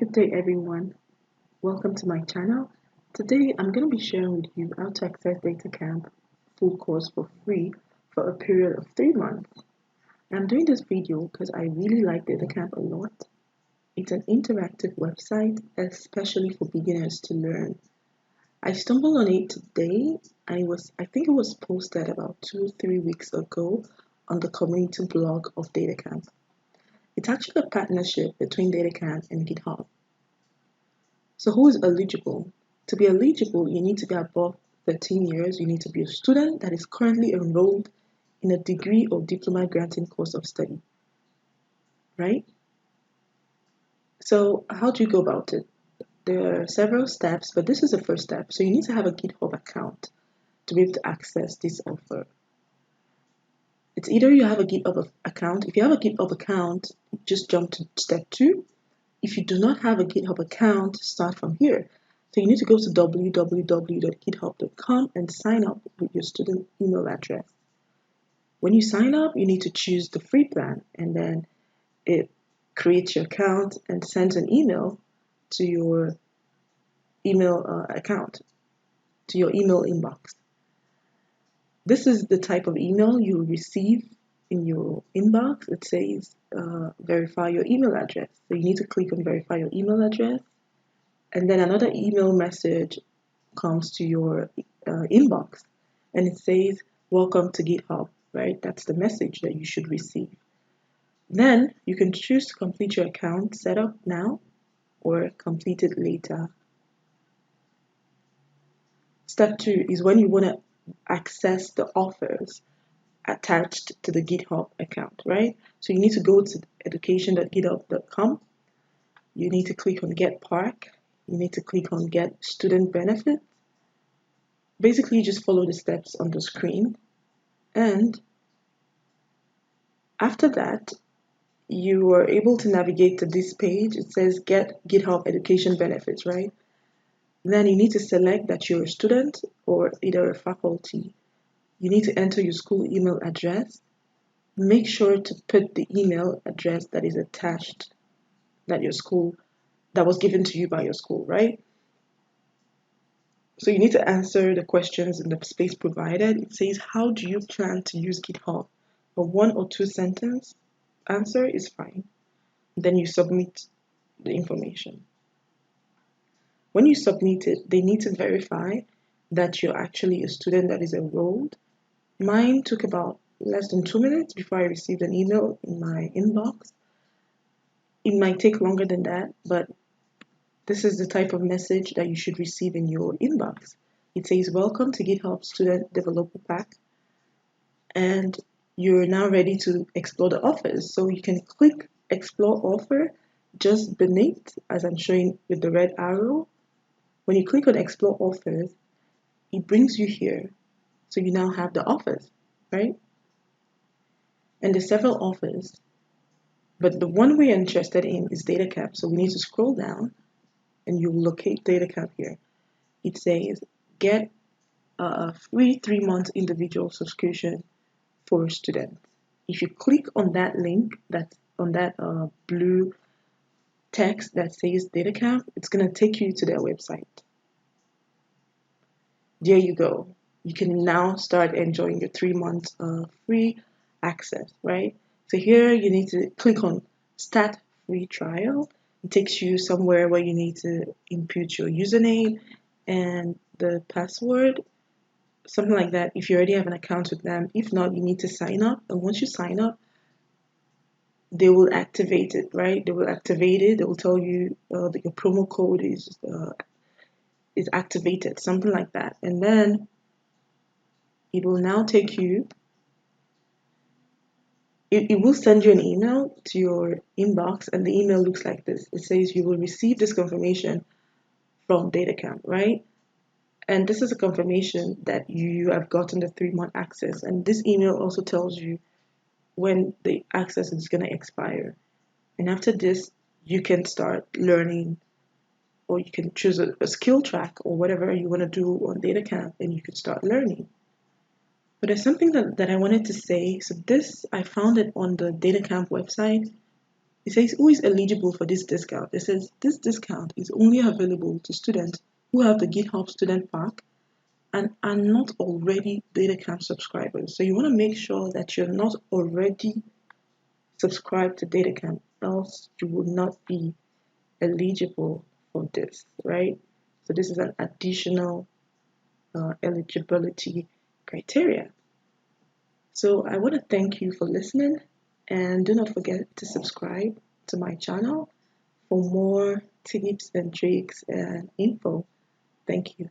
Good day, everyone. Welcome to my channel. Today, I'm going to be sharing with you how to access Datacamp full course for free for a period of 3 months. I'm doing this video because I really like Datacamp a lot. It's an interactive website, especially for beginners to learn. I stumbled on it today, and I think it was posted about 2-3 weeks ago on the community blog of Datacamp. It's actually a partnership between Datacamp and GitHub. So who is eligible? To be eligible, you need to be above 13 years. You need to be a student that is currently enrolled in a degree or diploma granting course of study, right? So how do you go about it? There are several steps, but this is the first step. So you need to have a GitHub account to be able to access this offer. It's either you have a GitHub account. If you have a GitHub account, just jump to step 2. If you do not have a GitHub account, start from here. So you need to go to www.github.com and sign up with your student email address. When you sign up, you need to choose the free plan, and then it creates your account and sends an email to your email account, to your email inbox. This is the type of email you will receive in your inbox. It says verify your email address. So you need to click on verify your email address, and then another email message comes to your inbox, and it says welcome to GitHub, right? That's the message that you should receive. Then you can choose to complete your account setup now or complete it later. Step 2 is when you want to access the offers attached to the GitHub account, right? So you need to go to education.github.com. You need to click on Get Park. You need to click on Get Student Benefit. Basically, just follow the steps on the screen. And after that, you are able to navigate to this page. It says Get GitHub Education Benefits, right? Then you need to select that you're a student or either a faculty. You need to enter your school email address. Make sure to put the email address that is attached, that was given to you by your school, right? So you need to answer the questions in the space provided. It says, how do you plan to use GitHub? A 1 or 2 sentence answer is fine. Then you submit the information. When you submit it, they need to verify that you're actually a student that is enrolled. Mine took about less than 2 minutes before I received an email in my inbox. It might take longer than that, but this is the type of message that you should receive in your inbox. It says, welcome to GitHub Student Developer Pack. And you're now ready to explore the offers. So you can click Explore Offer just beneath, as I'm showing with the red arrow. When you click on Explore Offers, it brings you here. So you now have the offers, right? And there's several offers, but the one we're interested in is Datacamp. So we need to scroll down and you will locate Datacamp here. It says get a free 3-month individual subscription for students. If you click on that link, that's on that blue text that says Datacamp, it's going to take you to their website. There you go. You can now start enjoying your 3 months free access, right? So here you need to click on Start Free Trial. It takes you somewhere where you need to input your username and the password, something like that, if you already have an account with them. If not, you need to sign up. And once you sign up, they will activate it, right? They will activate it. They will tell you that your promo code is activated, something like that. And then it will now take you, it will send you an email to your inbox, and the email looks like this. It says you will receive this confirmation from Datacamp, right? And this is a confirmation that you have gotten the 3-month access. And this email also tells you when the access is going to expire. And after this, you can start learning, or you can choose a skill track or whatever you want to do on Datacamp, and you can start learning. But there's something that I wanted to say. So this, I found it on the Datacamp website. It says who is eligible for this discount. It says this discount is only available to students who have the GitHub Student Pack and are not already Datacamp subscribers. So you want to make sure that you're not already subscribed to Datacamp, else you will not be eligible for this, right? So this is an additional eligibility criteria. So I want to thank you for listening, and do not forget to subscribe to my channel for more tips and tricks and info. Thank you.